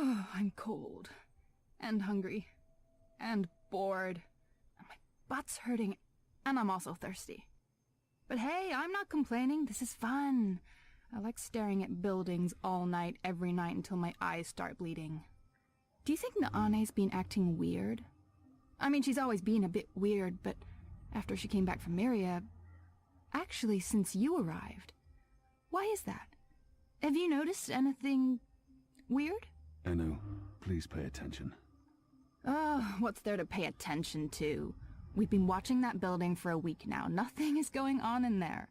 Oh, I'm cold. And hungry. And bored. And my butt's hurting. And I'm also thirsty. But hey, I'm not complaining. This is fun. I like staring at buildings all night, every night, until my eyes start bleeding. Do you think Naane's been acting weird? I mean, she's always been a bit weird, but after she came back from Myria... Actually, since you arrived. Why is that? Have you noticed anything... weird? Enu, please pay attention. Oh, what's there to pay attention to? We've been watching that building for a week now. Nothing is going on in there.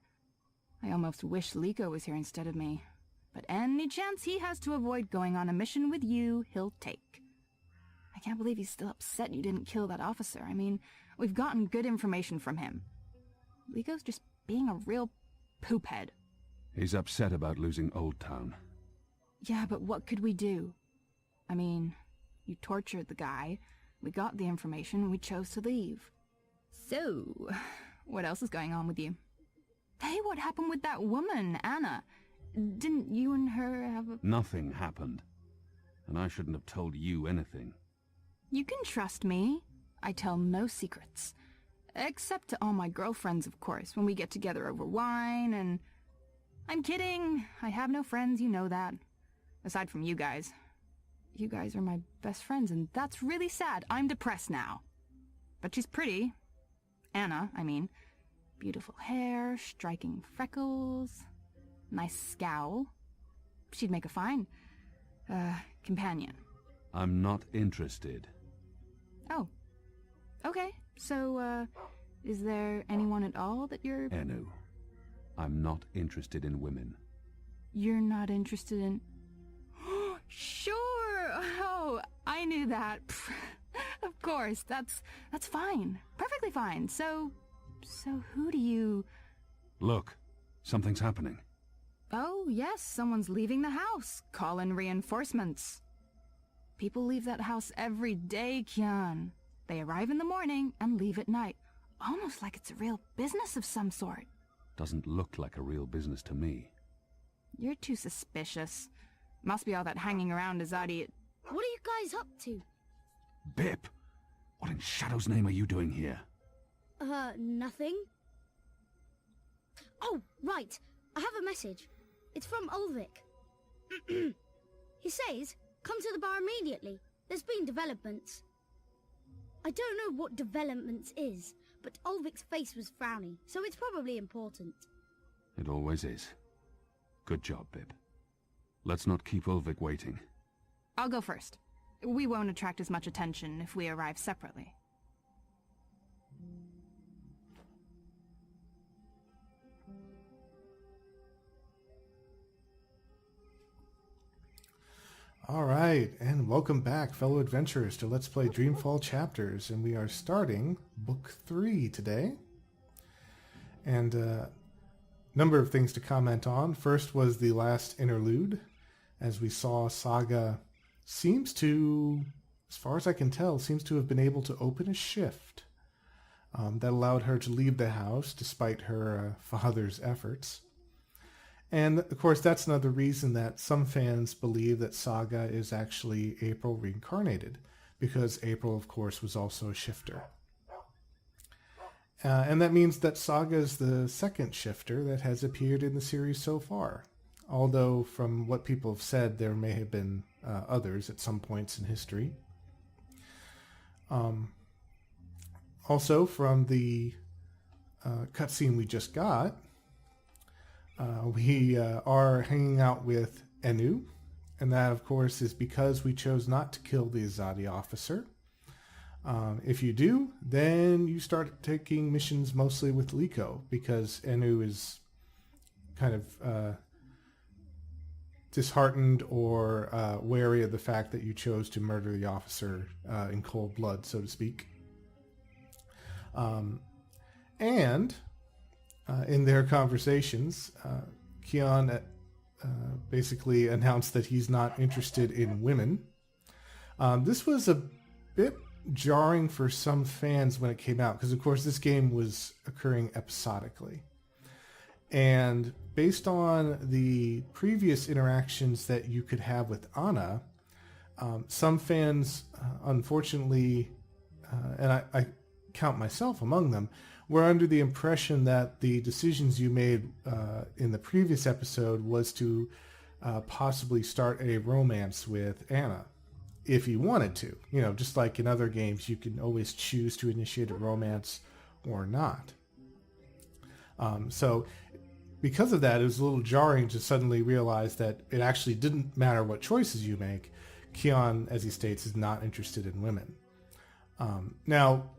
I almost wish Liko was here instead of me. But any chance he has to avoid going on a mission with you, he'll take. I can't believe he's still upset you didn't kill that officer. I mean, we've gotten good information from him. Liko's just being a real poophead. He's upset about losing Old Town. Yeah, but what could we do? I mean, you tortured the guy, we got the information, and we chose to leave. So, what else is going on with you? Hey, what happened with that woman, Anna? Didn't you and her have a... Nothing happened. And I shouldn't have told you anything. You can trust me. I tell no secrets. Except to all my girlfriends, of course, when we get together over wine and... I'm kidding. I have no friends, you know that. Aside from you guys. You guys are my best friends, and that's really sad. I'm depressed now. But she's pretty. Anna, I mean. Beautiful hair, striking freckles, nice scowl. She'd make a fine, companion. I'm not interested. Oh. Okay, so, is there anyone at all that you're... Enu, I'm not interested in women. You're not interested in... Sure! Oh, I knew that. Of course, that's fine. Perfectly fine. So who do you... Look, something's happening. Oh, yes, someone's leaving the house. Call in reinforcements. People leave that house every day, Kian. They arrive in the morning and leave at night. Almost like it's a real business of some sort. Doesn't look like a real business to me. You're too suspicious. Must be all that hanging around Azadi. What are you guys up to? Bip! What in Shadow's name are you doing here? Nothing. Oh, right. I have a message. It's from Ulvik. He says, come to the bar immediately. There's been developments. I don't know what developments is, but Ulvik's face was frowny, so it's probably important. It always is. Good job, Bip. Let's not keep Ulvik waiting. I'll go first. We won't attract as much attention if we arrive separately. All right, and welcome back, fellow adventurers, to Let's Play Dreamfall Chapters, and we are starting Book 3 today. And a number of things to comment on. First was the last interlude, as we saw Saga seems to, as far as I can tell, seems to have been able to open a shift that allowed her to leave the house despite her father's efforts. And, of course, that's another reason that some fans believe that Saga is actually April reincarnated, because April, of course, was also a shifter. And that means that Saga is the second shifter that has appeared in the series so far, although from what people have said, there may have been others at some points in history. Also, from the cutscene we just got, we are hanging out with Enu, and that, of course, is because we chose not to kill the Azadi officer. If you do, then you start taking missions mostly with Liko, because Enu is kind of disheartened or wary of the fact that you chose to murder the officer in cold blood, so to speak. And in their conversations, Kian basically announced that he's not interested in women. This was a bit jarring for some fans when it came out, because of course this game was occurring episodically. And based on the previous interactions that you could have with Anna, Some fans, unfortunately, and I count myself among them, were under the impression that the decisions you made in the previous episode was to possibly start a romance with Anna, if you wanted to. You know, just like in other games, you can always choose to initiate a romance or not. So because of that, it was a little jarring to suddenly realize that it actually didn't matter what choices you make. Kian, as he states, is not interested in women. Now,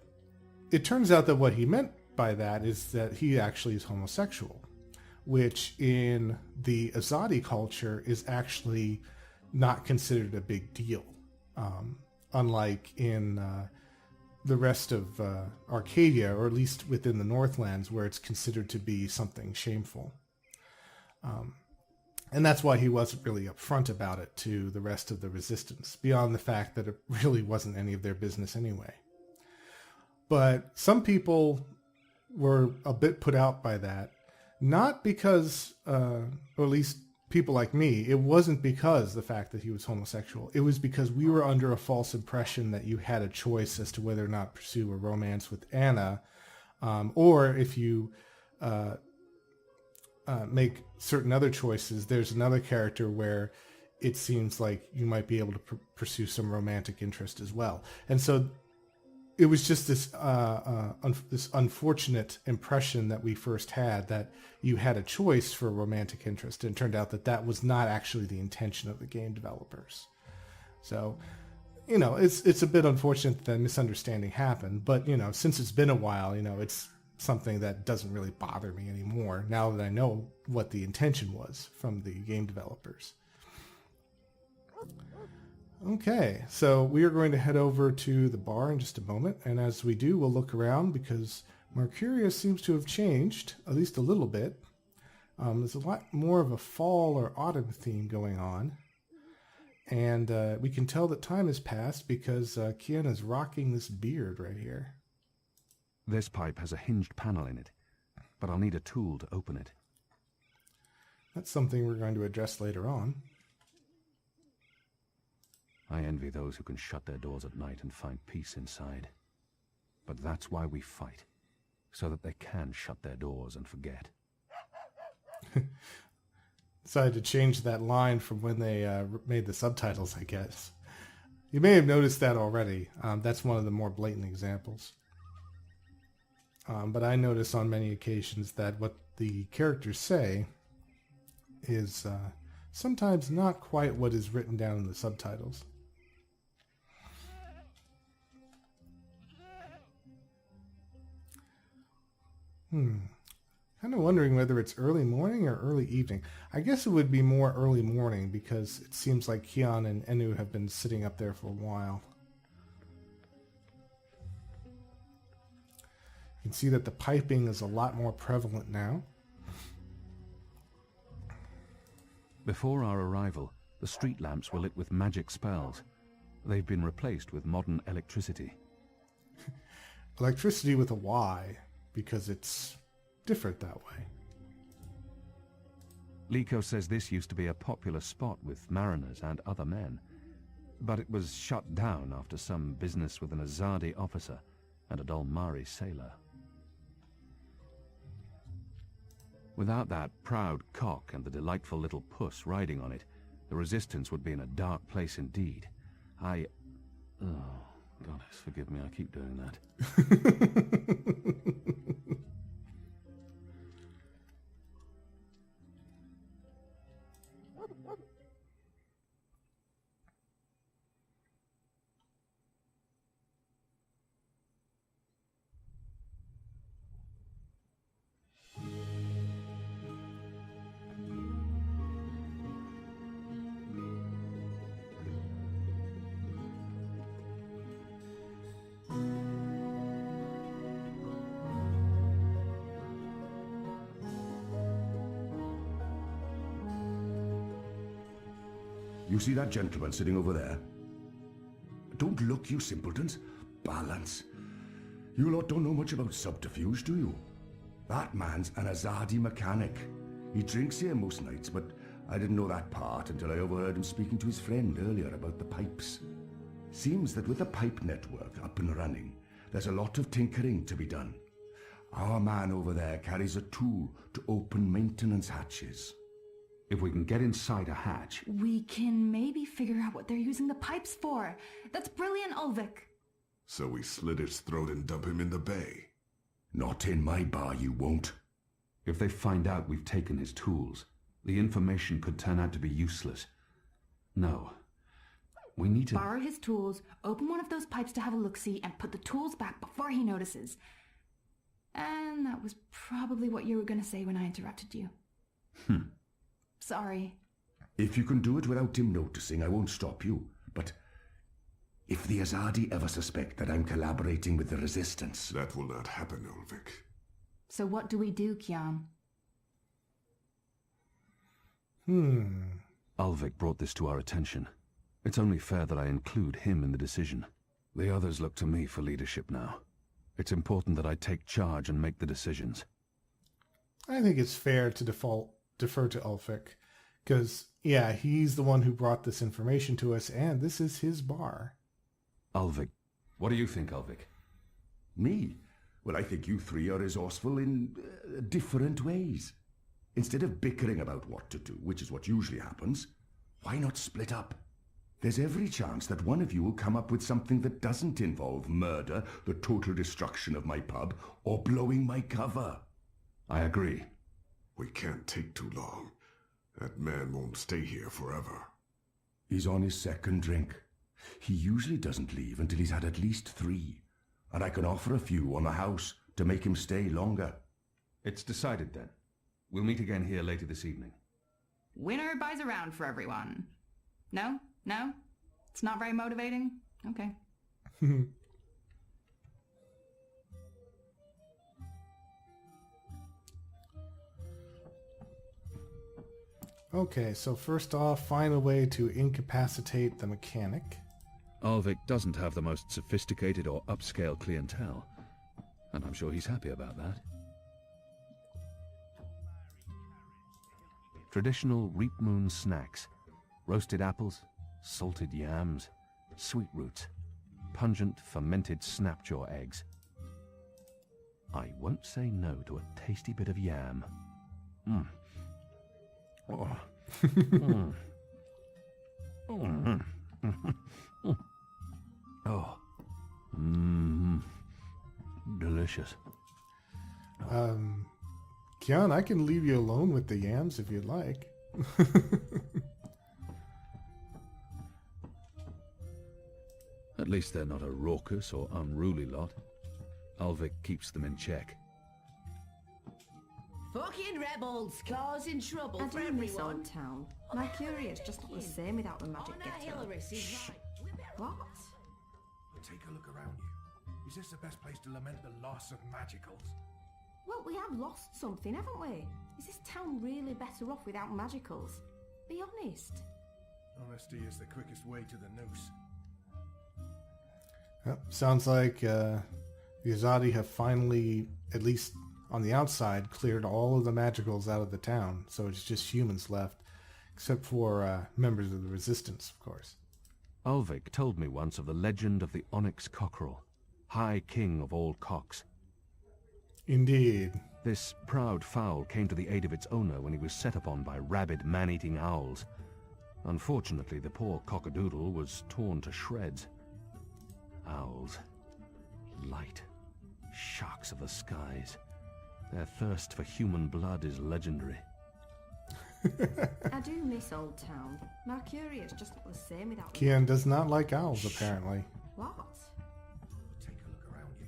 it turns out that what he meant by that is that he actually is homosexual, which in the Azadi culture is actually not considered a big deal, unlike in the rest of Arcadia, or at least within the Northlands, where it's considered to be something shameful. And that's why he wasn't really upfront about it to the rest of the Resistance, beyond the fact that it really wasn't any of their business anyway. But some people were a bit put out by that, not because, or at least people like me, it wasn't because the fact that he was homosexual. It was because we were under a false impression that you had a choice as to whether or not to pursue a romance with Anna, or if you make certain other choices, there's another character where it seems like you might be able to pursue some romantic interest as well. And so it was just this this unfortunate impression that we first had, that you had a choice for romantic interest, and it turned out that that was not actually the intention of the game developers. So, you know, it's a bit unfortunate that that misunderstanding happened, but, you know, since it's been a while, you know, it's something that doesn't really bother me anymore, now that I know what the intention was from the game developers. Okay, so we are going to head over to the bar in just a moment, and as we do, we'll look around because Marcuria seems to have changed, at least a little bit. There's a lot more of a fall or autumn theme going on, and we can tell that time has passed because Kian is rocking this beard right here. This pipe has a hinged panel in it, but I'll need a tool to open it. That's something we're going to address later on. I envy those who can shut their doors at night and find peace inside. But that's why we fight, so that they can shut their doors and forget. Decided to change that line from when they made the subtitles, I guess. You may have noticed that already. That's one of the more blatant examples. But I notice on many occasions that what the characters say is sometimes not quite what is written down in the subtitles. Kind of wondering whether it's early morning or early evening. I guess it would be more early morning because it seems like Kian and Enu have been sitting up there for a while. You can see that the piping is a lot more prevalent now. Before our arrival, the street lamps were lit with magic spells. They've been replaced with modern electricity. Electricity with a Y, because it's different that way. Liko says this used to be a popular spot with mariners and other men, but it was shut down after some business with an Azadi officer and a Dolmari sailor. Without that proud cock and the delightful little puss riding on it, the Resistance would be in a dark place indeed. Oh, God, forgive me, I keep doing that. You see that gentleman sitting over there? Don't look, you simpletons. Balance. You lot don't know much about subterfuge, do you? That man's an Azadi mechanic. He drinks here most nights, but I didn't know that part until I overheard him speaking to his friend earlier about the pipes. Seems that with the pipe network up and running, there's a lot of tinkering to be done. Our man over there carries a tool to open maintenance hatches. If we can get inside a hatch... We can maybe figure out what they're using the pipes for. That's brilliant, Ulvik. So we slit his throat and dump him in the bay. Not in my bar, you won't. If they find out we've taken his tools, the information could turn out to be useless. No. We need to... Borrow his tools, open one of those pipes to have a look-see, and put the tools back before he notices. And that was probably what you were going to say when I interrupted you. Sorry. If you can do it without him noticing, I won't stop you. But if the Azadi ever suspect that I'm collaborating with the Resistance... That will not happen, Ulvik. So what do we do, Kian? Ulvik brought this to our attention. It's only fair that I include him in the decision. The others look to me for leadership now. It's important that I take charge and make the decisions. I think it's fair to defer to Ulfric, because, yeah, he's the one who brought this information to us, and this is his bar. Ulvik. What do you think, Ulvik? Me? Well, I think you three are resourceful in different ways. Instead of bickering about what to do, which is what usually happens, why not split up? There's every chance that one of you will come up with something that doesn't involve murder, the total destruction of my pub, or blowing my cover. I agree. We can't take too long. That man won't stay here forever. He's on his second drink. He usually doesn't leave until he's had at least 3. And I can offer a few on the house to make him stay longer. It's decided then. We'll meet again here later this evening. Winner buys around for everyone. No? No? It's not very motivating? Okay. Okay, so first off, find a way to incapacitate the mechanic. Ulvik doesn't have the most sophisticated or upscale clientele, and I'm sure he's happy about that. Traditional Reap Moon snacks. Roasted apples, salted yams, sweet roots, pungent fermented snapjaw eggs. I won't say no to a tasty bit of yam. Oh. Oh. Delicious. Kian, I can leave you alone with the yams if you'd like. At least they're not a raucous or unruly lot. Ulvik keeps them in check. Fucking rebels causing trouble I for do miss everyone. Old Town. Marcuria's just not the same without the magic ghetto. What? Take a look around you. Is this the best place to lament the loss of magicals? Well, we have lost something, haven't we? Is this town really better off without magicals? Be honest. Honesty is the quickest way to the noose. Yep, sounds like the Azadi have finally, at least on the outside, cleared all of the magicals out of the town, so it's just humans left, except for members of the Resistance, of course. Ulvik told me once of the legend of the Onyx Cockerel, High King of all cocks. Indeed. This proud fowl came to the aid of its owner when he was set upon by rabid man-eating owls. Unfortunately, the poor cockadoodle was torn to shreds. Owls. Light. Sharks of the skies. Their thirst for human blood is legendary. I do miss Old Town. Marcuria's just not the same without... Kian does not like owls, apparently. What? Take a look around you.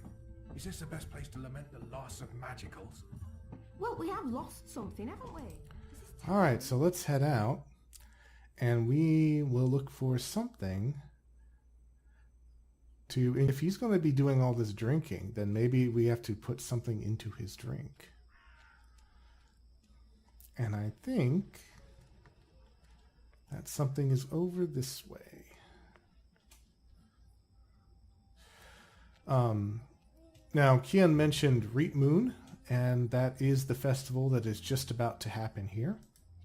Is this the best place to lament the loss of magicals? Well, we have lost something, haven't we? Alright, so let's head out, and we will look for something to... If he's going to be doing all this drinking, then maybe we have to put something into his drink. And I think that something is over this way. Now, Kian mentioned Reap Moon, and that is the festival that is just about to happen here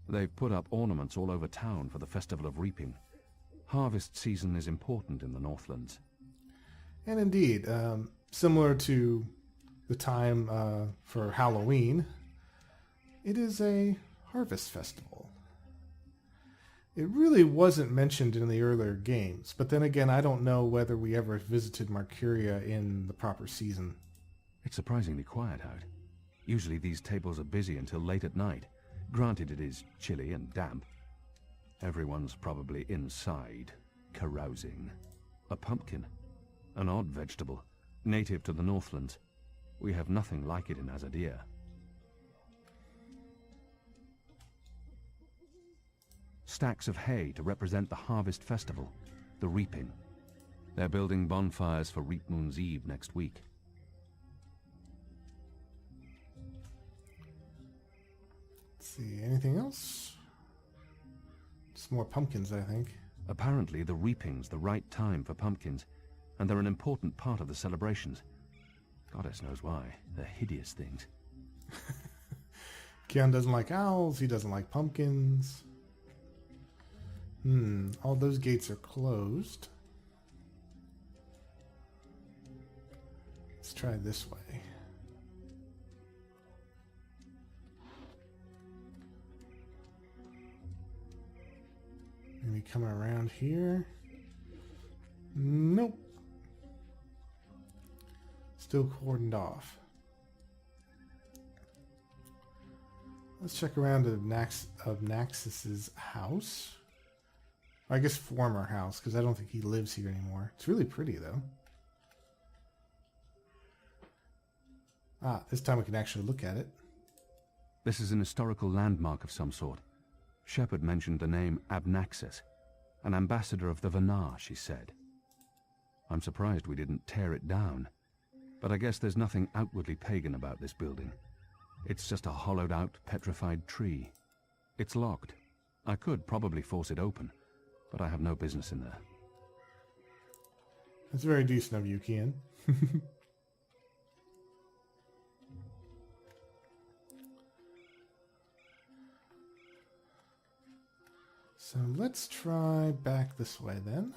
They've put up ornaments all over town for the Festival of Reaping. Harvest season is important in the Northlands. And indeed, similar to the time for Halloween, it is a harvest festival. It really wasn't mentioned in the earlier games, but then again, I don't know whether we ever visited Marcuria in the proper season. It's surprisingly quiet out. Usually these tables are busy until late at night. Granted, it is chilly and damp. Everyone's probably inside, carousing. A pumpkin. An odd vegetable, native to the Northlands. We have nothing like it in Azadi. Stacks of hay to represent the harvest festival, the reaping. They're building bonfires for Reap Moon's Eve next week. Let's see, anything else? Just more pumpkins, I think. Apparently the reaping's the right time for pumpkins, and they're an important part of the celebrations. Goddess knows why. They're hideous things. Kian doesn't like owls, he doesn't like pumpkins. All those gates are closed. Let's try this way. Maybe come around here. Nope. Still cordoned off. Let's check around to Naxxus's house. I guess former house, because I don't think he lives here anymore. It's really pretty, though. Ah, this time we can actually look at it. This is an historical landmark of some sort. Shepard mentioned the name Abnaxus, an ambassador of the Vanar, she said. I'm surprised we didn't tear it down, but I guess there's nothing outwardly pagan about this building. It's just a hollowed-out, petrified tree. It's locked. I could probably force it open, but I have no business in there. That's very decent of you, Kian. So let's try back this way then.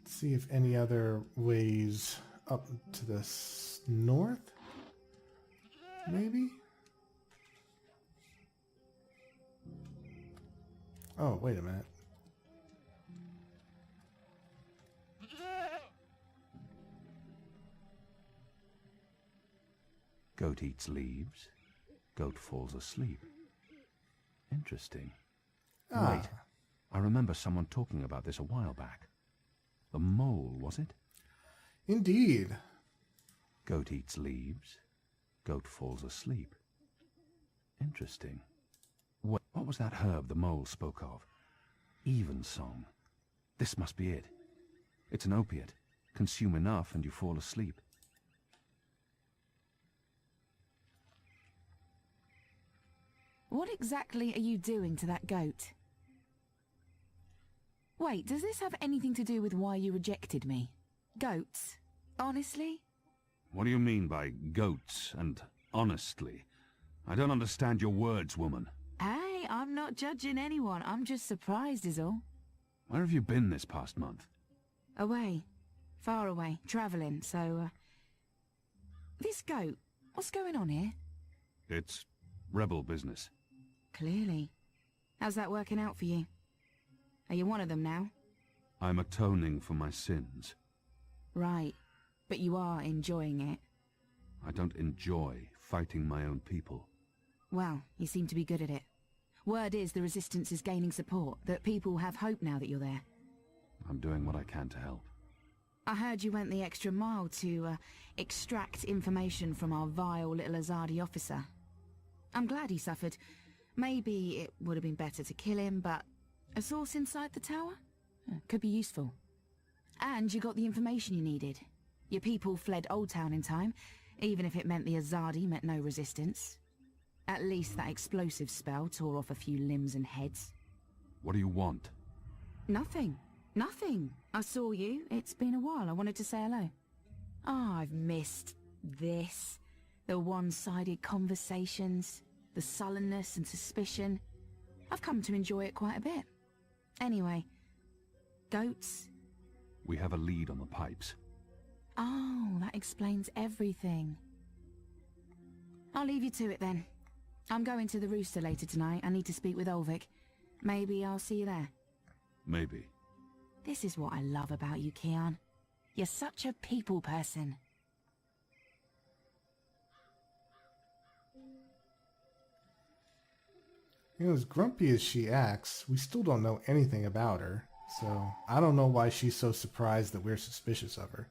Let's see if any other ways up to the north, maybe? Oh, wait a minute. Goat eats leaves. Goat falls asleep. Interesting. Ah. Wait, I remember someone talking about this a while back. The mole, was it? Indeed. Goat eats leaves. Goat falls asleep. Interesting. What was that herb the mole spoke of? Evensong. This must be it. It's an opiate. Consume enough and you fall asleep. What exactly are you doing to that goat? Wait, does this have anything to do with why you rejected me? Goats? Honestly? What do you mean by goats and honestly? I don't understand your words, woman. Hey, I'm not judging anyone. I'm just surprised is all. Where have you been this past month? Away. Far away. Travelling, so, This goat, what's going on here? It's rebel business. Clearly. How's that working out for you? Are you one of them now? I'm atoning for my sins. Right. But you are enjoying it. I don't enjoy fighting my own people. Well, you seem to be good at it. Word is the Resistance is gaining support, that people have hope now that you're there. I'm doing what I can to help. I heard you went the extra mile to, extract information from our vile little Azadi officer. I'm glad he suffered. Maybe it would have been better to kill him, but a source inside the tower? Could be useful. And you got the information you needed. Your people fled Old Town in time, even if it meant the Azadi met no resistance. At least that explosive spell tore off a few limbs and heads. What do you want? Nothing. Nothing. I saw you. It's been a while. I wanted to say hello. Oh, I've missed this. The one-sided conversations, the sullenness and suspicion. I've come to enjoy it quite a bit. Anyway, goats? We have a lead on the pipes. Oh, that explains everything. I'll leave you to it then. I'm going to the Rooster later tonight. I need to speak with Ulvik. Maybe I'll see you there. Maybe. This is what I love about you, Kian. You're such a people person. You know, as grumpy as she acts, we still don't know anything about her. So, I don't know why she's so surprised that we're suspicious of her.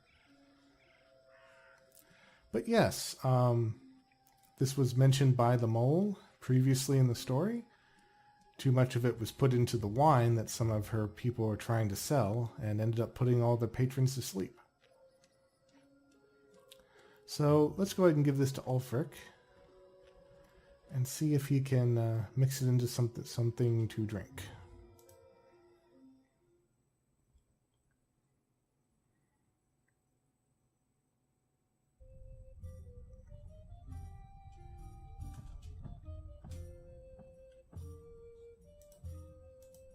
But yes, this was mentioned by the mole previously in the story. Too much of it was put into the wine that some of her people were trying to sell and ended up putting all the patrons to sleep. So let's go ahead and give this to Ulfric and see if he can mix it into something to drink.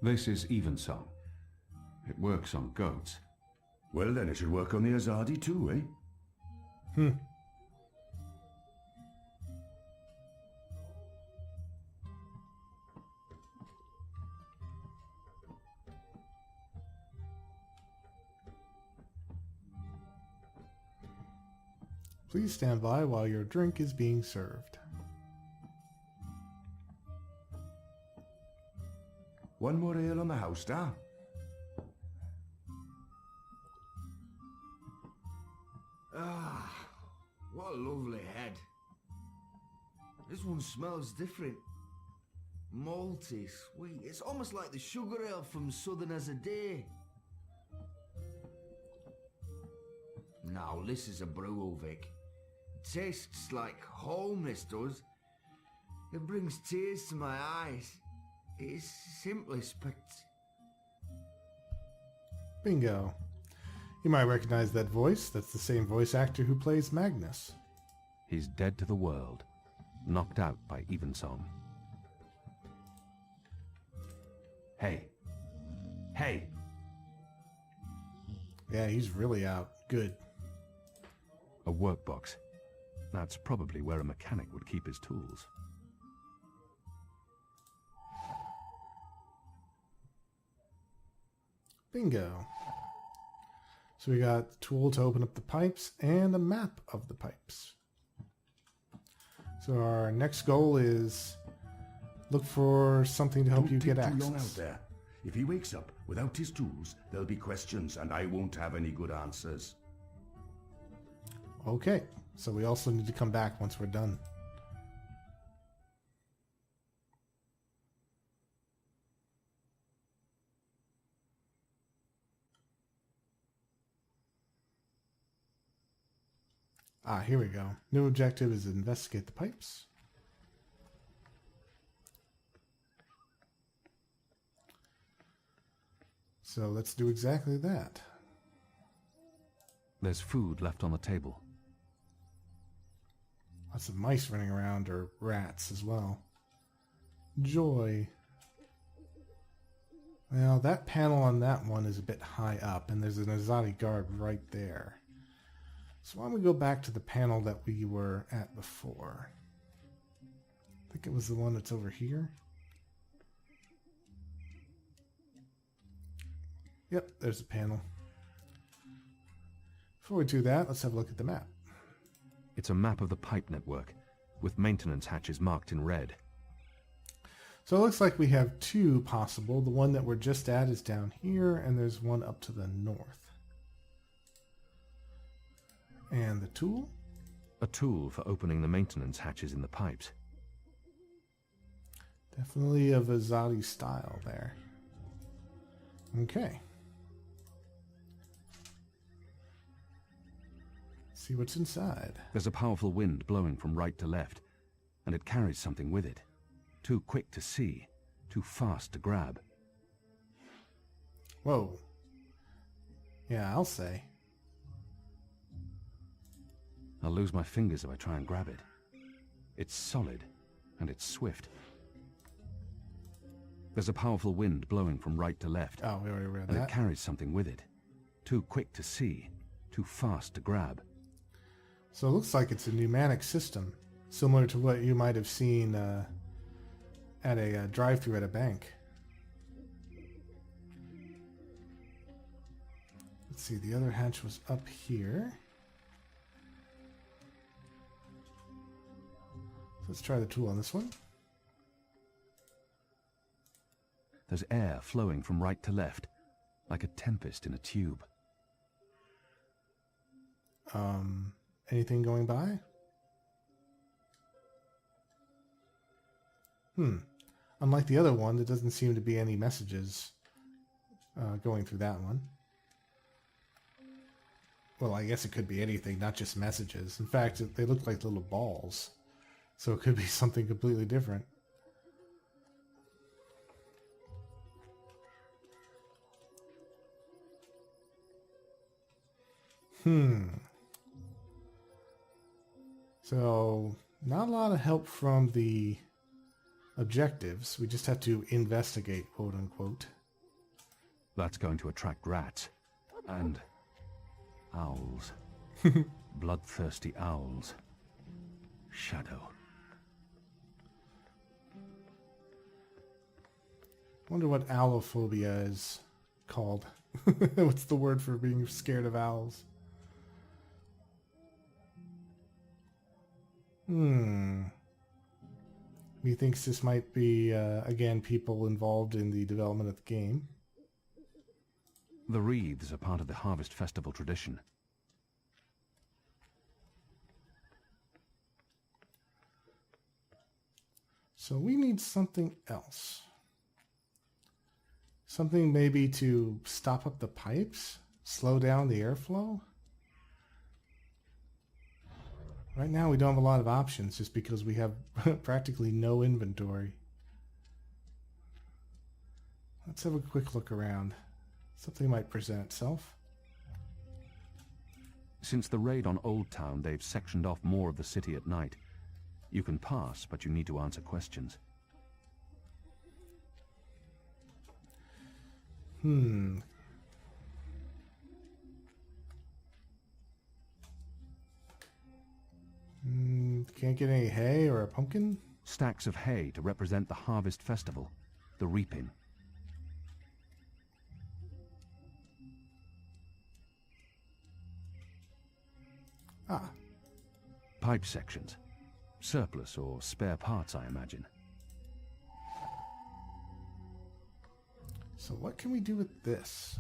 This is Evensong. It works on goats. Well, then it should work on the Azadi too, eh? Please stand by while your drink is being served. One more ale on the house, star. Ah, what a lovely head. This one smells different. Malty, sweet. It's almost like the sugar ale from Southern Azadi. Now, this is a brew, Ulvik. Tastes like home, this does. It brings tears to my eyes. It is simply Bingo. You might recognize that voice. That's the same voice actor who plays Magnus. He's dead to the world, knocked out by Evensong. Hey. Hey! Yeah, he's really out. Good. A workbox. That's probably where a mechanic would keep his tools. Bingo. So we got the tool to open up the pipes and a map of the pipes. So our next goal is look for something to help you get access. Don't take too long out there. If he wakes up without his tools, there'll be questions and I won't have any good answers. Okay, so we also need to come back once we're done. Ah, here we go. New objective is investigate the pipes. So let's do exactly that. There's food left on the table. Lots of mice running around, or rats as well. Joy. Well, that panel on that one is a bit high up, and there's an Azadi guard right there. So why don't we go back to the panel that we were at before? I think it was the one that's over here. Yep, there's a panel. Before we do that, let's have a look at the map. It's a map of the pipe network, with maintenance hatches marked in red. So it looks like we have two possible. The one that we're just at is down here, and there's one up to the north. And the tool? A tool for opening the maintenance hatches in the pipes. Definitely of Azadi style there. Okay. See what's inside. There's a powerful wind blowing from right to left, and it carries something with it. Too quick to see, too fast to grab. Whoa. Yeah, I'll say. I'll lose my fingers if I try and grab it. It's solid, and it's swift. There's a powerful wind blowing from right to left. Oh, we already read and that. it carries something with it. Too quick to see, too fast to grab. So it looks like it's a pneumatic system, similar to what you might have seen at a drive-thru at a bank. Let's see, the other hatch was up here. Let's try the tool on this one. There's air flowing from right to left, like a tempest in a tube. Anything going by? Unlike the other one, there doesn't seem to be any messages going through that one. Well, I guess it could be anything, not just messages. In fact, they look like little balls. So it could be something completely different. So, not a lot of help from the objectives. We just have to investigate, quote unquote. That's going to attract rats. And owls. Bloodthirsty owls. Shadow. Wonder what owlophobia is called. What's the word for being scared of owls? Methinks this might be, again, people involved in the development of the game. The wreaths are part of the Harvest Festival tradition. So we need something else. Something maybe to stop up the pipes? Slow down the airflow? Right now we don't have a lot of options just because we have practically no inventory. Let's have a quick look around. Something might present itself. Since the raid on Old Town, they've sectioned off more of the city at night. You can pass, but you need to answer questions. Can't get any hay or a pumpkin? Stacks of hay to represent the Harvest Festival, the reaping. Pipe sections. Surplus or spare parts, I imagine. So what can we do with this?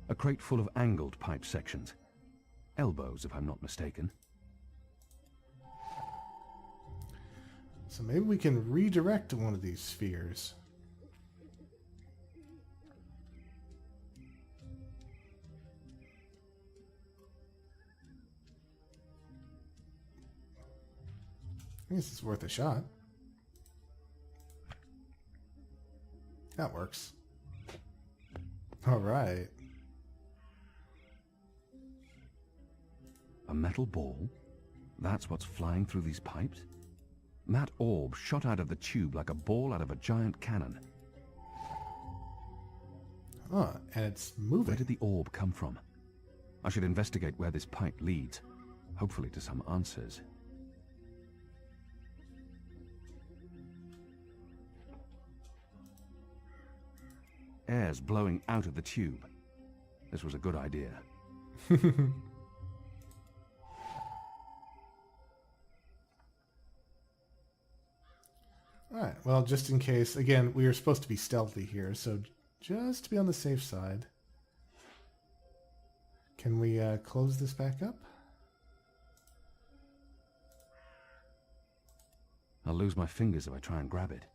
A crate full of angled pipe sections. Elbows, if I'm not mistaken. So maybe we can redirect to one of these spheres. I guess it's worth a shot. That works. All right. A metal ball? That's what's flying through these pipes? That orb shot out of the tube like a ball out of a giant cannon. And it's moving. Where did the orb come from? I should investigate where this pipe leads, hopefully to some answers. Air's blowing out of the tube. This was a good idea. Alright, well, just in case, again, we are supposed to be stealthy here, so just to be on the safe side. Can we close this back up? I'll lose my fingers if I try and grab it.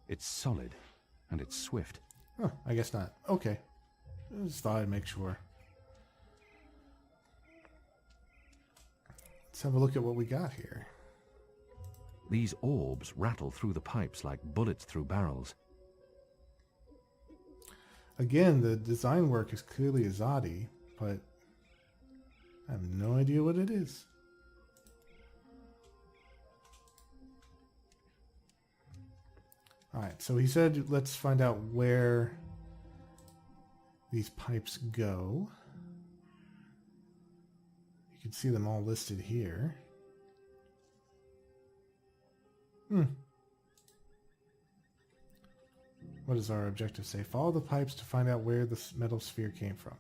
It's solid, and it's swift. Oh, I guess not. Okay. Just thought I'd make sure. Let's have a look at what we got here. These orbs rattle through the pipes like bullets through barrels. Again, the design work is clearly Azadi, but I have no idea what it is. Alright, so he said let's find out where these pipes go. You can see them all listed here. What does our objective say? Follow the pipes to find out where the metal sphere came from.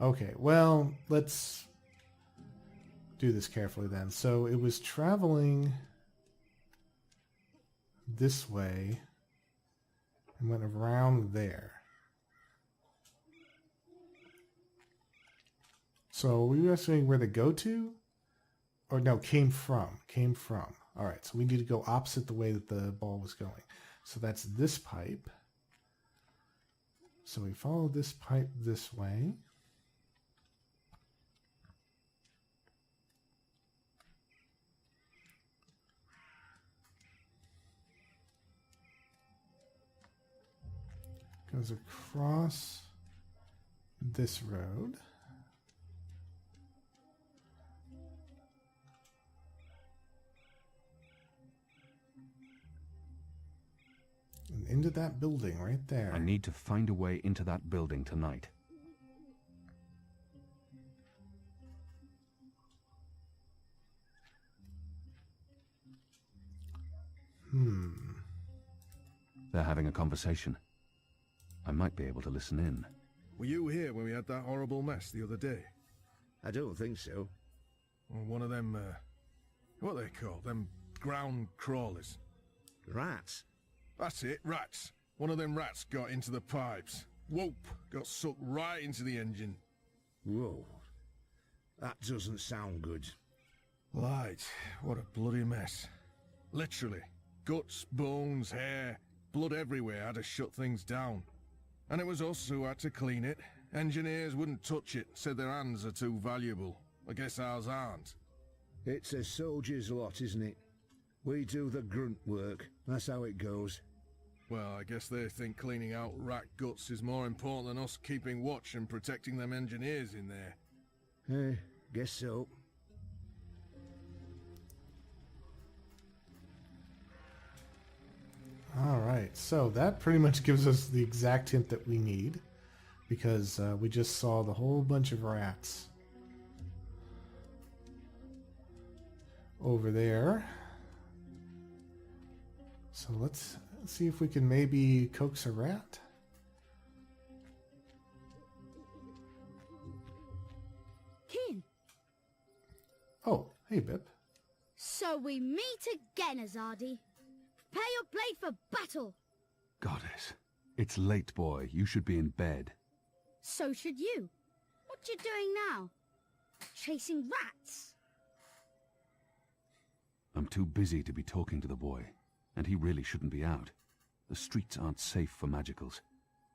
Okay, well, let's do this carefully then. So it was traveling this way and went around there. So were you asking where to go to? Or no, came from. Came from. Alright, so we need to go opposite the way that the ball was going. So that's this pipe. So we follow this pipe this way. Goes across this road. And into that building right there. I need to find a way into that building tonight. They're having a conversation. I might be able to listen in. Were you here when we had that horrible mess the other day? I don't think so. Or one of them, what are they called? Them ground crawlers. Rats? That's it, rats. One of them rats got into the pipes. Whoop! Got sucked right into the engine. Whoa. That doesn't sound good. Light, what a bloody mess. Literally. Guts, bones, hair, blood everywhere had to shut things down. And it was us who had to clean it. Engineers wouldn't touch it, said their hands are too valuable. I guess ours aren't. It's a soldier's lot, isn't it? We do the grunt work. That's how it goes. Well, I guess they think cleaning out rat guts is more important than us keeping watch and protecting them engineers in there. Guess so. Alright, so that pretty much gives us the exact hint that we need, because we just saw the whole bunch of rats over there. So let's see if we can maybe coax a rat. Kian! Oh, hey Bip. So we meet again, Azadi. Prepare your blade for battle. Goddess, it's late, boy. You should be in bed. So should you. What you doing now? Chasing rats? I'm too busy to be talking to the boy, and he really shouldn't be out. The streets aren't safe for magicals.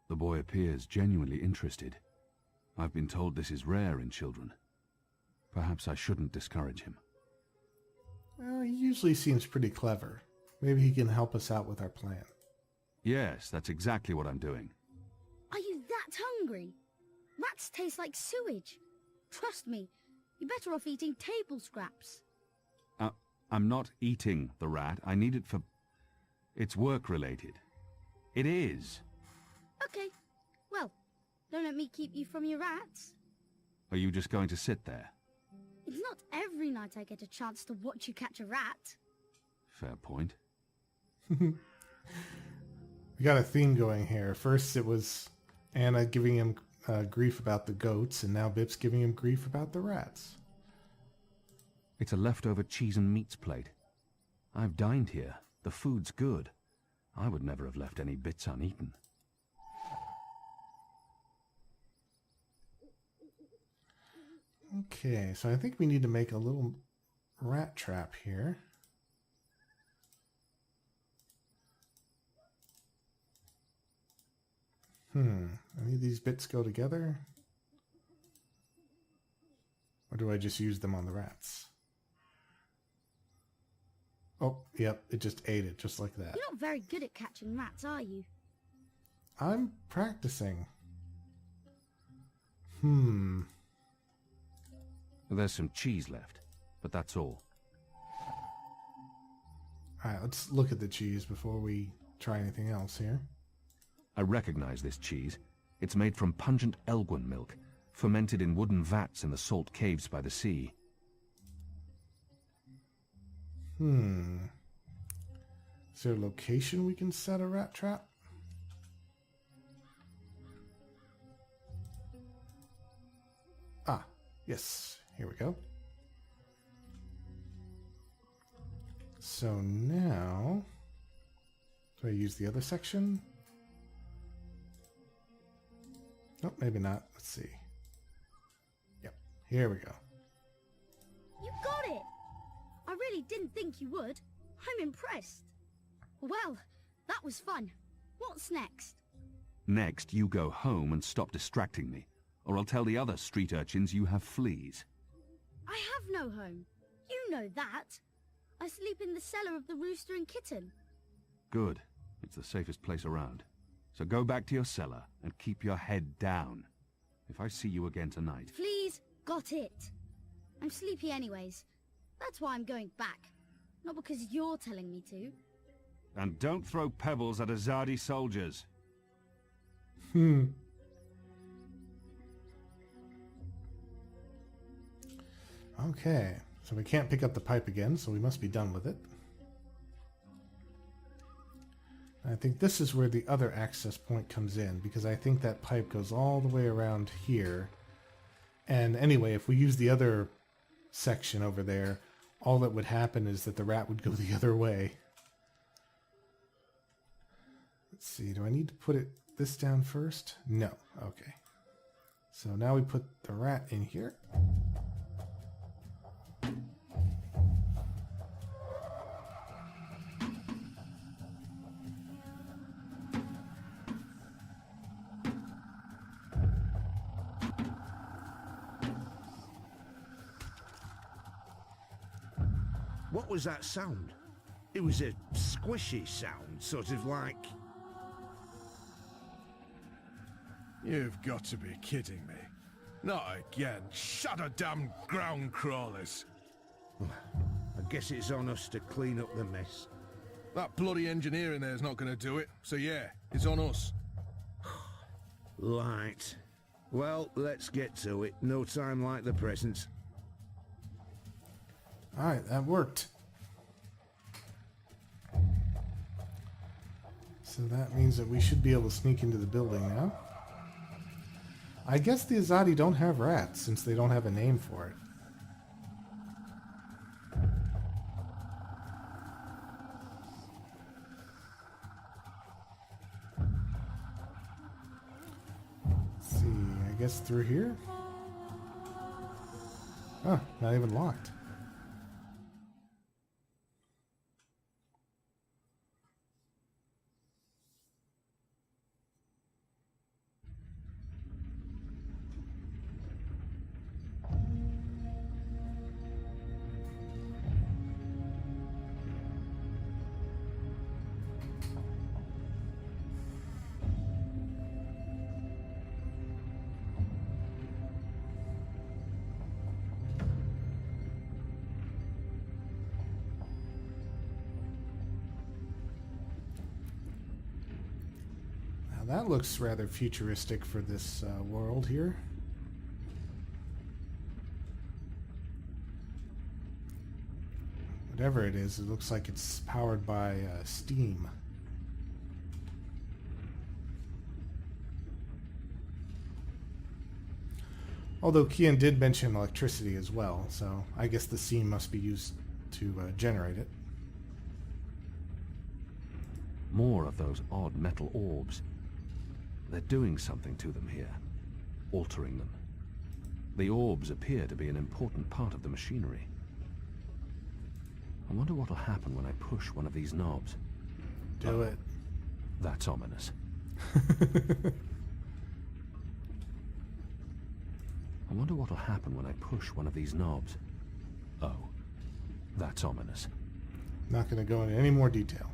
The boy appears genuinely interested. I've been told this is rare in children. Perhaps I shouldn't discourage him. Well, he usually seems pretty clever. Maybe he can help us out with our plan. Yes, that's exactly what I'm doing. Are you that hungry? Rats taste like sewage. Trust me, you're better off eating table scraps. I'm not eating the rat. I need it for... It's work-related. It is. Okay, well, don't let me keep you from your rats. Are you just going to sit there? It's not every night I get a chance to watch you catch a rat. Fair point. We got a theme going here. First it was Anna giving him grief about the goats, and now Bip's giving him grief about the rats. It's a leftover cheese and meats plate. I've dined here. The food's good. I would never have left any bits uneaten. Okay, so I think we need to make a little rat trap here. Any of these bits go together? Or do I just use them on the rats? Oh, yep, it just ate it, just like that. You're not very good at catching rats, are you? I'm practicing. There's some cheese left, but that's all. Alright, let's look at the cheese before we try anything else here. I recognize this cheese. It's made from pungent Elgwyn milk, fermented in wooden vats in the salt caves by the sea. Is there a location we can set a rat trap? Ah, yes. Here we go. So now, do I use the other section? Nope, maybe not. Let's see. Yep, here we go. You got it! I really didn't think you would. I'm impressed. Well, that was fun. What's next? Next, you go home and stop distracting me, or I'll tell the other street urchins you have fleas. I have no home. You know that. I sleep in the cellar of the Rooster and Kitten. Good. It's the safest place around. So go back to your cellar and keep your head down. If I see you again tonight... Please, got it. I'm sleepy anyways. That's why I'm going back. Not because you're telling me to. And don't throw pebbles at Azadi soldiers. Okay, so we can't pick up the pipe again, so we must be done with it. I think this is where the other access point comes in, because I think that pipe goes all the way around here. And anyway, if we use the other section over there, all that would happen is that the rat would go the other way. Let's see, do I need to put this down first? No, okay. So now we put the rat in here. What was that sound? It was a squishy sound, sort of like... You've got to be kidding me. Not again. Shut a damn ground crawlers. I guess it's on us to clean up the mess. That bloody engineer in there's not going to do it. So yeah, it's on us. Right. Well, let's get to it. No time like the present. Alright, that worked. So that means that we should be able to sneak into the building now. I guess the Azadi don't have rats, since they don't have a name for it. Let's see, I guess through here? Oh, not even locked. That looks rather futuristic for this world here. Whatever it is, it looks like it's powered by steam. Although Kian did mention electricity as well, so I guess the steam must be used to generate it. More of those odd metal orbs. They're doing something to them here, altering them. The orbs appear to be an important part of the machinery. I wonder what'll happen when I push one of these knobs. Do it. That's ominous. I wonder what'll happen when I push one of these knobs. Oh, that's ominous. Not going to go into any more detail.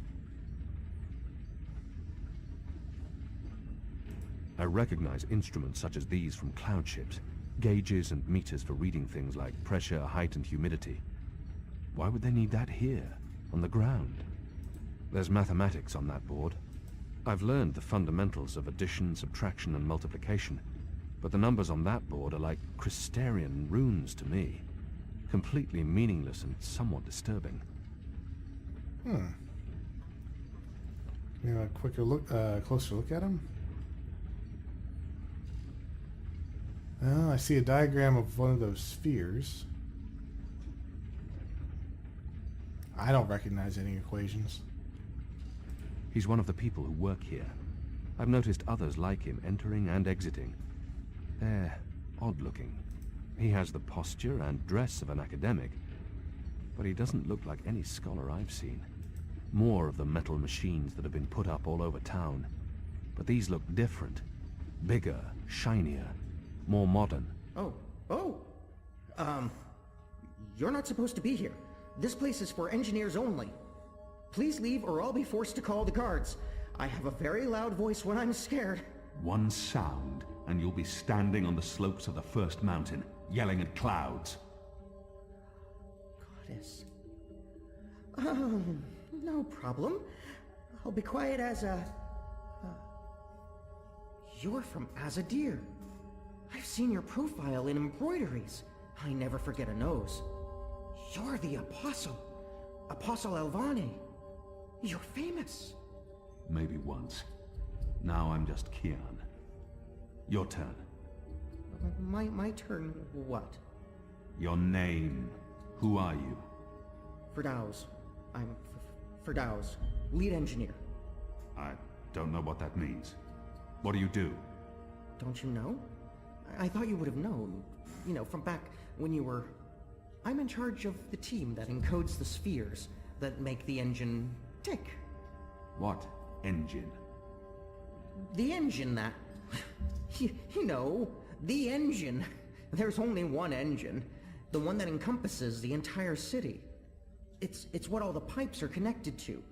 I recognize instruments such as these from cloud ships. Gauges and meters for reading things like pressure, height, and humidity. Why would they need that here, on the ground? There's mathematics on that board. I've learned the fundamentals of addition, subtraction, and multiplication, but the numbers on that board are like Crystarian runes to me. Completely meaningless and somewhat disturbing. Maybe a quicker look, closer look at him. I see a diagram of one of those spheres. I don't recognize any equations. He's one of the people who work here. I've noticed others like him entering and exiting. They're odd-looking. He has the posture and dress of an academic, but he doesn't look like any scholar I've seen. More of the metal machines that have been put up all over town. But these look different. Bigger, shinier, more modern. You're not supposed to be here. This place is for engineers only. Please leave or I'll be forced to call the guards. I have a very loud voice when I'm scared. One sound, and you'll be standing on the slopes of the first mountain, yelling at clouds. Goddess. No problem. I'll be quiet as a... You're from Azadi. I've seen your profile in embroideries. I never forget a nose. You're the Apostle. Apostle Elvane. You're famous. Maybe once. Now I'm just Kian. Your turn. My turn what? Your name. Who are you? Firdaus. I'm Firdaus, lead engineer. I don't know what that means. What do you do? Don't you know? I thought you would have known. You know, from back when you were... I'm in charge of the team that encodes the spheres that make the engine tick. What engine? The engine that... you know, the engine. There's only one engine. The one that encompasses the entire city. It's what all the pipes are connected to.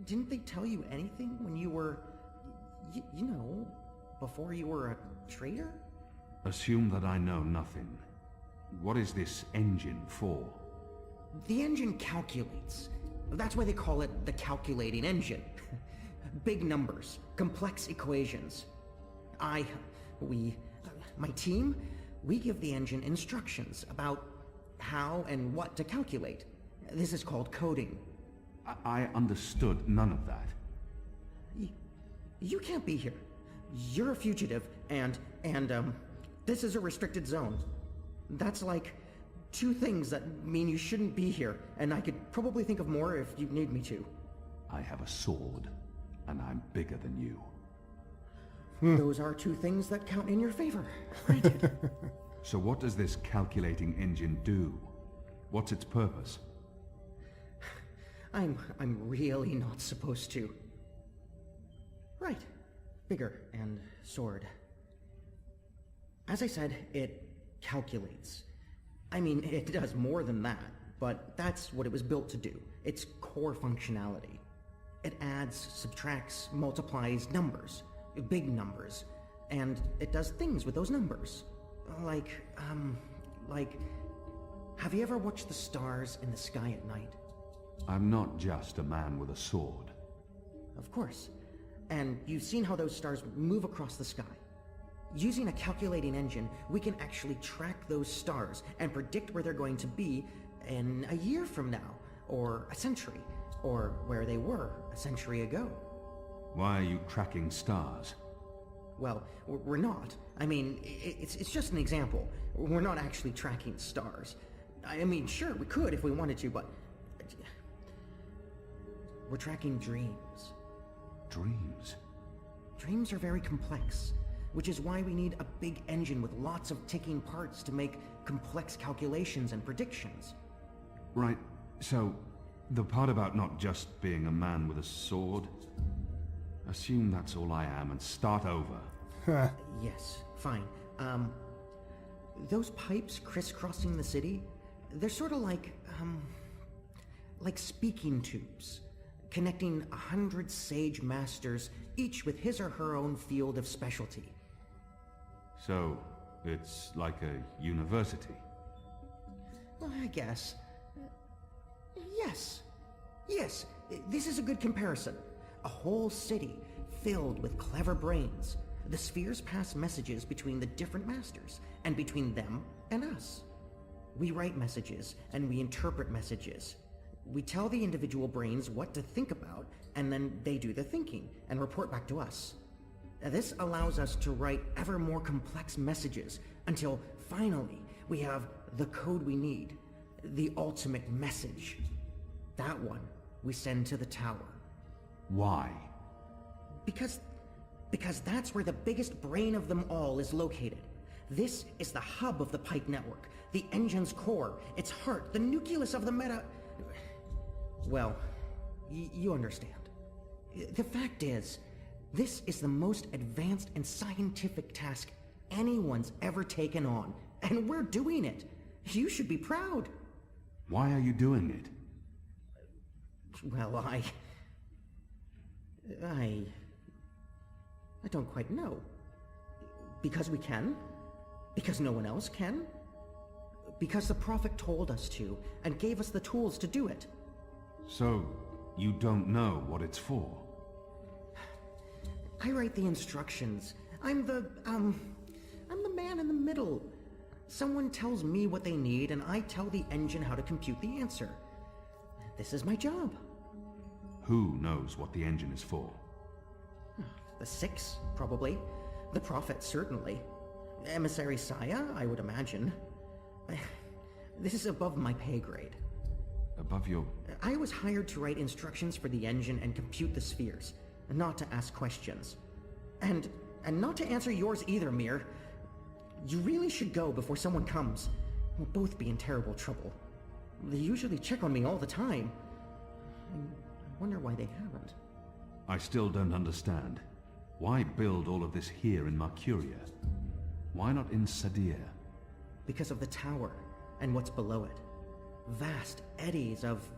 Didn't they tell you anything when you were... you know, before you were a traitor? Assume that I know nothing. What is this engine for? The engine calculates. That's why they call it the calculating engine. Big numbers, complex equations. My team, we give the engine instructions about how and what to calculate. This is called coding. I understood none of that. You can't be here. You're a fugitive, and this is a restricted zone. That's like 2 things that mean you shouldn't be here, and I could probably think of more if you need me to. I have a sword, and I'm bigger than you. Those are 2 things that count in your favor. Granted. So what does this calculating engine do? What's its purpose? I'm really not supposed to. Right. Bigger and sword. As I said, it calculates. I mean, it does more than that, but that's what it was built to do. Its core functionality. It adds, subtracts, multiplies numbers. Big numbers. And it does things with those numbers. Like, have you ever watched the stars in the sky at night? I'm not just a man with a sword. Of course. And you've seen how those stars move across the sky. Using a calculating engine, we can actually track those stars and predict where they're going to be in a year from now, or a century, or where they were a century ago. Why are you tracking stars? Well, we're not. I mean, it's just an example. We're not actually tracking stars. I mean, sure, we could if we wanted to, but... we're tracking dreams. Dreams? Dreams are very complex, which is why we need a big engine with lots of ticking parts to make complex calculations and predictions. Right, so the part about not just being a man with a sword, assume that's all I am and start over. Yes, fine. Those pipes crisscrossing the city, they're sort of like speaking tubes, connecting 100 sage masters, each with his or her own field of specialty. So, It's like a university. Well, I guess. Yes. Yes, this is a good comparison. A whole city filled with clever brains. The spheres pass messages between the different masters, and between them and us. We write messages, and we interpret messages. We tell the individual brains what to think about, and then they do the thinking, and report back to us. This allows us to write ever more complex messages, until finally we have the code we need. The ultimate message. That one we send to the tower. Why? Because that's where the biggest brain of them all is located. This is the hub of the Pike network, the engine's core, its heart, the nucleus of the meta... Well, you understand. The fact is, this is the most advanced and scientific task anyone's ever taken on, and we're doing it. You should be proud. Why are you doing it? Well, I don't quite know. Because we can? Because no one else can? Because the Prophet told us to, and gave us the tools to do it. So, you don't know what it's for? I write the instructions. I'm the man in the middle. Someone tells me what they need, and I tell the engine how to compute the answer. This is my job. Who knows what the engine is for? The Six, probably. The Prophet, certainly. Emissary Saya, I would imagine. This is above my pay grade. Above your... I was hired to write instructions for the engine and compute the spheres, not to ask questions. And not to answer yours either, Mir. You really should go before someone comes. We'll both be in terrible trouble. They usually check on me all the time. I wonder why they haven't. I still don't understand. Why build all of this here in Marcuria? Why not in Sadir? Because of the tower, and what's below it. Vast eddies of,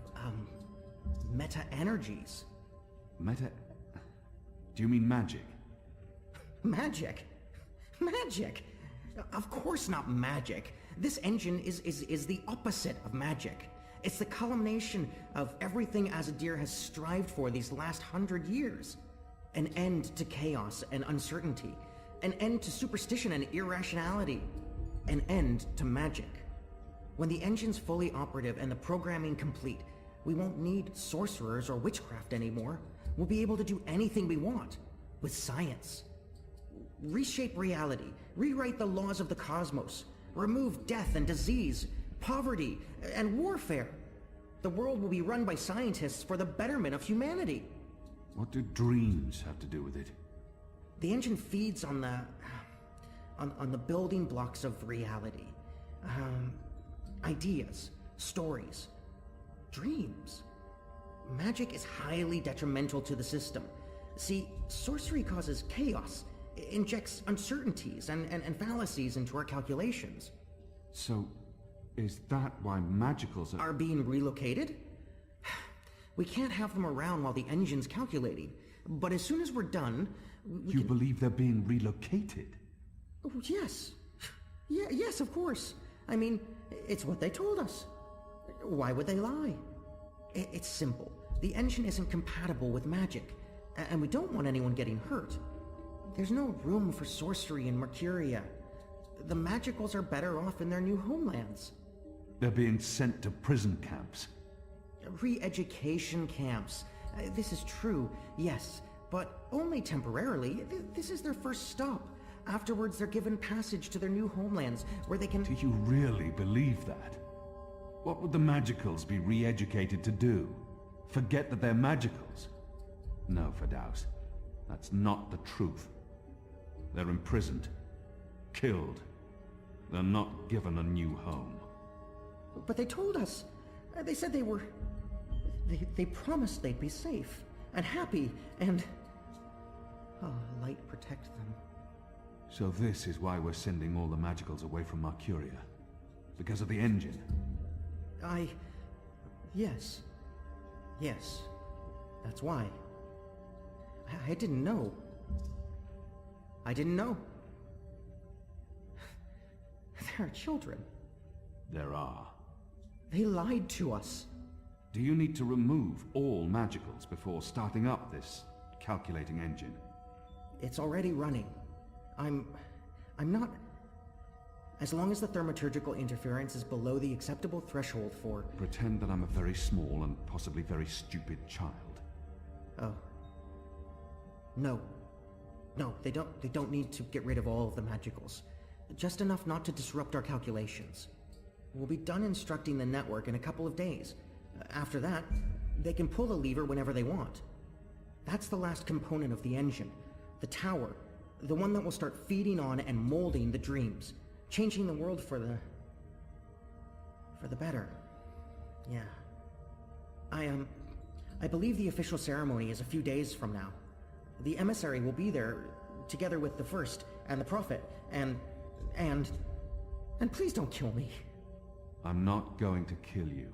meta-energies. Meta... Do you mean magic? Magic? Magic? Of course not magic. This engine is the opposite of magic. It's the culmination of everything Azadir has strived for these last 100 years. An end to chaos and uncertainty. An end to superstition and irrationality. An end to magic. When the engine's fully operative and the programming complete, we won't need sorcerers or witchcraft anymore. We'll be able to do anything we want. With science. Reshape reality. Rewrite the laws of the cosmos. Remove death and disease, poverty, and warfare. The world will be run by scientists for the betterment of humanity. What do dreams have to do with it? The engine feeds on the building blocks of reality. Ideas, stories, dreams. Magic is highly detrimental to the system. See, sorcery causes chaos, injects uncertainties and fallacies into our calculations. So, is that why magicals are being relocated? We can't have them around while the engine's calculating, but as soon as we're done... You believe they're being relocated? Oh, yes. Yes, of course. I mean, it's what they told us. Why would they lie? It's simple. The engine isn't compatible with magic, and we don't want anyone getting hurt. There's no room for sorcery in Marcuria. The magicals are better off in their new homelands. They're being sent to prison camps. Re-education camps. This is true, yes, but only temporarily. This is their first stop. Afterwards, they're given passage to their new homelands, where they can... Do you really believe that? What would the magicals be re-educated to do? Forget that they're magicals? No, Firdaus. That's not the truth. They're imprisoned. Killed. They're not given a new home. But they told us. They said they were... They promised they'd be safe, and happy, and... Oh, light protect them. So this is why we're sending all the magicals away from Marcuria? Because of the engine? Yes. Yes. That's why. I didn't know. I didn't know. There are children. There are. They lied to us. Do you need to remove all magicals before starting up this calculating engine? It's already running. I'm not... As long as the thaumaturgical interference is below the acceptable threshold for... Pretend that I'm a very small and possibly very stupid child. Oh. No. No, they don't need to get rid of all of the magicals. Just enough not to disrupt our calculations. We'll be done instructing the network in a couple of days. After that, they can pull the lever whenever they want. That's the last component of the engine. The tower. The one that will start feeding on and molding the dreams. Changing the world for the better. Yeah. I believe the official ceremony is a few days from now. The emissary will be there, together with the First, and the Prophet, and please don't kill me. I'm not going to kill you.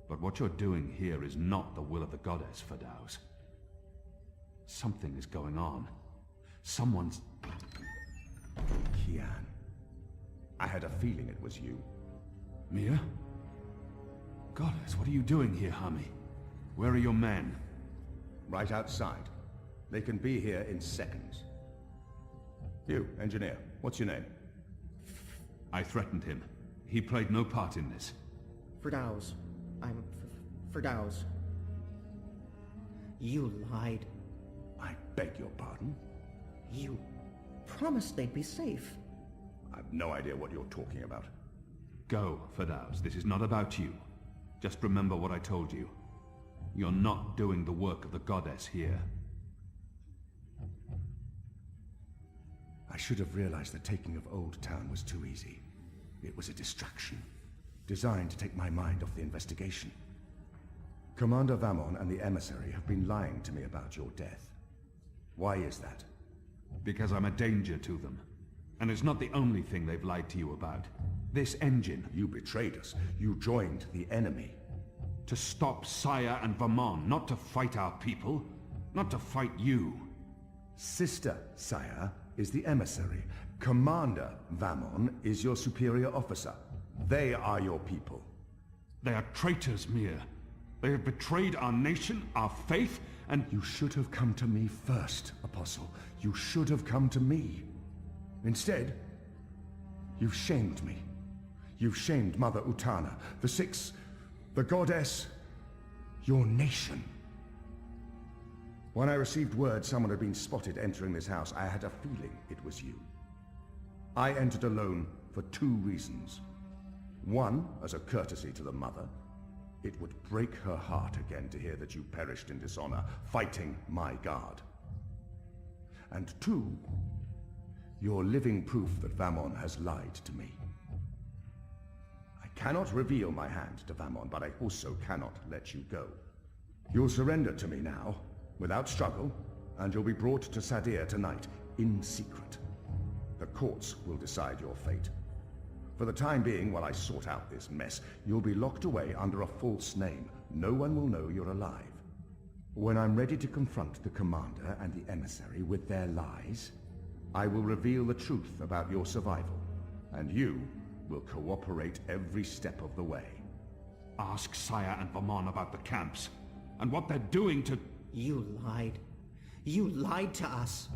But what you're doing here is not the will of the goddess, Firdaus. Something is going on. Someone's... Kian. I had a feeling it was you. Mia? Goddess, what are you doing here, Hami? Where are your men? Right outside. They can be here in seconds. You, engineer, what's your name? I threatened him. He played no part in this. Firdaus. I'm Firdaus. You lied. I beg your pardon? You promised they'd be safe. I've no idea what you're talking about. Go, Firdaus. This is not about you. Just remember what I told you. You're not doing the work of the goddess here. I should have realized the taking of Old Town was too easy. It was a distraction, designed to take my mind off the investigation. Commander Vamon and the emissary have been lying to me about your death. Why is that? Because I'm a danger to them. And it's not the only thing they've lied to you about. This engine. You betrayed us. You joined the enemy. To stop Saya and Vamon, not to fight our people. Not to fight you. Sister Saya is the emissary. Commander Vamon is your superior officer. They are your people. They are traitors, Mia. They have betrayed our nation, our faith, and... You should have come to me first, Apostle. You should have come to me. Instead, you've shamed me. You've shamed Mother Utana, the Six, the Goddess, your nation. When I received word someone had been spotted entering this house, I had a feeling it was you. I entered alone for two reasons. One, as a courtesy to the Mother. It would break her heart again to hear that you perished in dishonor, fighting my guard. And two, you're living proof that Vamon has lied to me. I cannot reveal my hand to Vamon, but I also cannot let you go. You'll surrender to me now, without struggle, and you'll be brought to Sadir tonight, in secret. The courts will decide your fate. For the time being, while I sort out this mess, you'll be locked away under a false name. No one will know you're alive. When I'm ready to confront the commander and the emissary with their lies, I will reveal the truth about your survival, and you will cooperate every step of the way. Ask Saya and Vamon about the camps, and what they're doing to... You lied. You lied to us.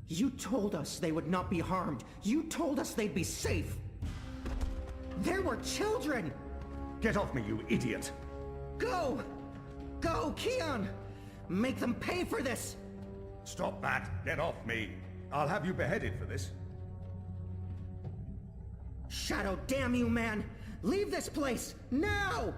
You told us they would not be harmed. You told us they'd be safe. There were children! Get off me, you idiot! Go! Go, Kian! Make them pay for this! Stop that! Get off me! I'll have you beheaded for this. Shadow, damn you, man! Leave this place, now!